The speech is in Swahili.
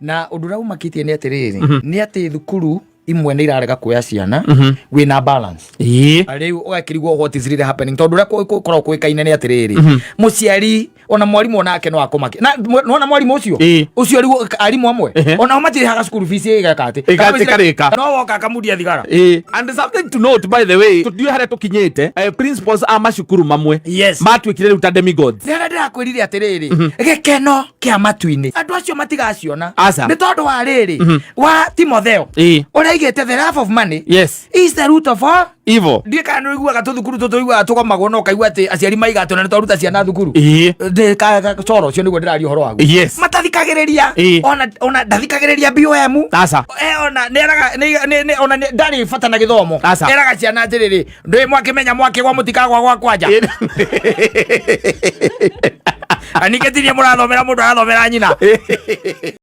na undura umakitie ni atiriri ni ati thukuru imwe ni irarega kuya ciana wina balance ari ugakirigwo what is really happening tondu ria korwo kwikaine ni atiriri muciari ona mwarimu onake no akomake na ona mwarimu ucio riu arimu amwe ona matiri haga school fees igakate no woka kamudia thigara and something to note by the way tudio hare tukinyete principals a macukuru mamwe matwikire ruta demigods nira ndirakwirire atiriri gekeno kia matuini andu acio matigaciona ni tondu wa riri wa Timotheo uraigite the love of money is the root of all evil ndikano igua thukuru tutuigua tukomagwo no kaigua ati aciari maigato na twaruta ciana thukuru ka coro cio niguo ndirario horo wagu matathikagiriria ona ndathikagiriria BOM ona ona ndari fatana githomo eraga ciana atiriri ndwi mwakimenya mwake gwa mutikagwa gwa kwanja aniketirie murathomera mundu arathomera nyina